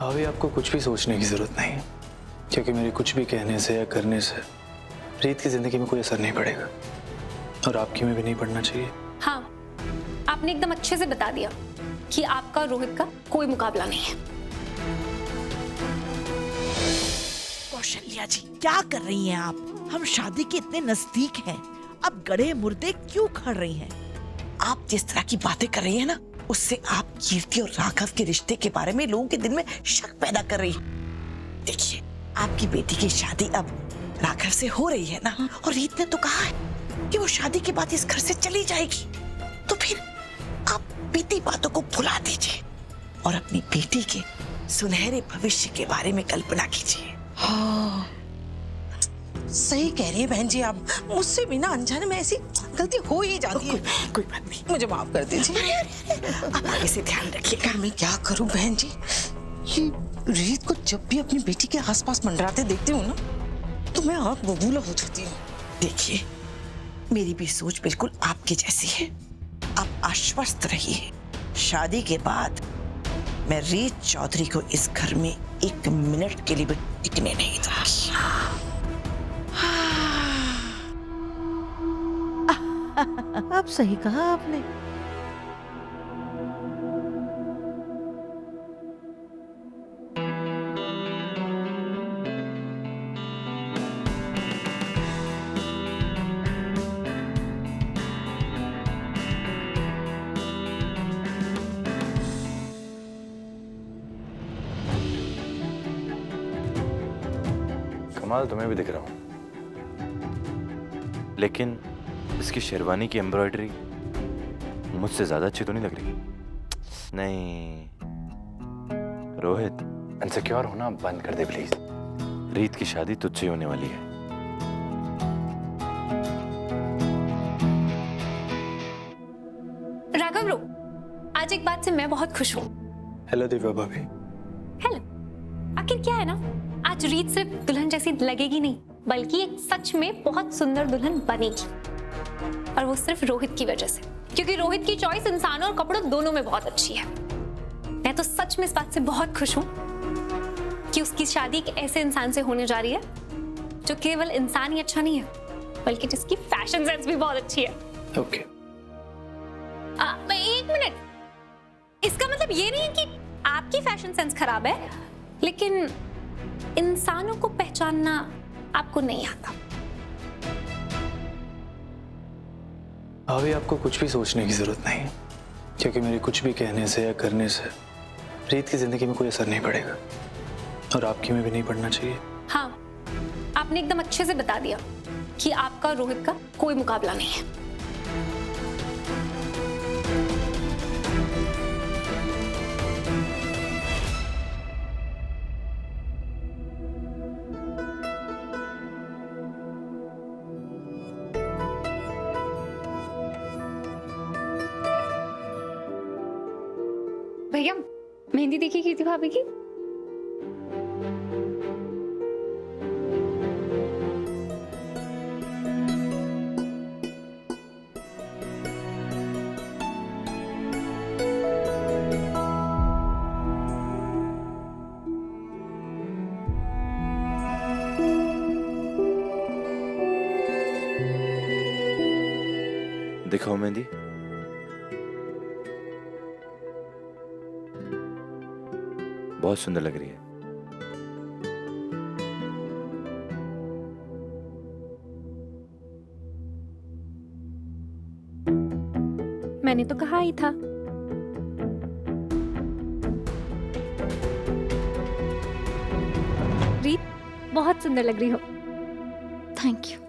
अभी आपको कुछ भी सोचने की जरूरत नहीं है, क्योंकि मेरे कुछ भी कहने से या करने से रीत की जिंदगी में कोई असर नहीं पड़ेगा और आपकी में भी नहीं पड़ना चाहिए। हाँ, आपने एकदम अच्छे से बता दिया कि आपका रोहित का कोई मुकाबला नहीं है। कौशल्या जी, क्या कर रही हैं आप? हम शादी के इतने नजदीक हैं, अब गड़े मुर्दे क्यों खड़ रही हैं? आप जिस तरह की बातें कर रही हैं ना, उससे आप कीर्ति और राघव के रिश्ते के बारे में लोगों के दिल में शक पैदा कर रही हैं। देखिए, आपकी बेटी की शादी अब राघव से हो रही है ना, और रीत ने तो कहा है कि वो शादी के बाद इस घर से चली जाएगी। तो फिर आप बीती बातों को भुला दीजिए और अपनी बेटी के सुनहरे भविष्य के बारे में कल्पना कीजिए। हाँ, सही कह रही है बहन जी। आप मुझसे भी ना अनजाने में ऐसी गलती हो ही जाती है। कोई बात नहीं, मुझे माफ कर दीजिए। आप आगे से ध्यान रखिएगा। मैं क्या करूं बहन जी, ये रीत को जब भी अपनी बेटी के आसपास मंडराते देखती हूँ ना, तो मैं आंख बबूला हो जाती हूँ। देखिए, मेरी भी सोच बिल्कुल आपकी जैसी है। आप आश्वस्त रहिए, शादी के बाद मैं रीत चौधरी को इस घर में एक मिनट के लिए भी टिकने नहीं दूंगी। अब सही कहा आपने। कमाल तुम्हें भी दिख रहा हूं, लेकिन इसकी शेरवानी की एम्ब्रॉयडरी मुझसे ज्यादा अच्छी तो नहीं लग रही। नहीं रोहित, इनसिक्योर होना बंद कर दे प्लीज। रीत की शादी तुझसे होने वाली है। राघव रो, आज एक बात से मैं बहुत खुश हूँ। हेलो दिव्या भाभी। हेलो। आखिर क्या है ना, आज रीत सिर्फ दुल्हन जैसी लगेगी नहीं, बल्कि एक सच में बहुत सुंदर दुल्हन बनेगी, और वो सिर्फ रोहित की वजह से, क्योंकि रोहित की चॉइस इंसानों और कपड़ों दोनों में बहुत अच्छी है। मैं तो सच में इस बात से बहुत खुश हूँ कि उसकी शादी एक ऐसे इंसान से होने जा रही है जो केवल इंसान ही अच्छा नहीं है, बल्कि जिसकी फैशन सेंस भी बहुत अच्छी है। ओके। एक मिनट, इसका मतलब ये नहीं है कि आपकी फैशन सेंस खराब है, लेकिन इंसानों को पहचानना आपको नहीं आता। अभी आपको कुछ भी सोचने की जरूरत नहीं है, क्योंकि मेरे कुछ भी कहने से या करने से रीत की जिंदगी में कोई असर नहीं पड़ेगा और आपकी में भी नहीं पड़ना चाहिए। हाँ, आपने एकदम अच्छे से बता दिया कि आपका रोहित का कोई मुकाबला नहीं है। भैया, मेहंदी देखी कीर्ति भाभी की? दिखाओ मेहंदी। बहुत सुंदर लग रही है। मैंने तो कहा ही था। रीत, बहुत सुंदर लग रही हो। Thank you.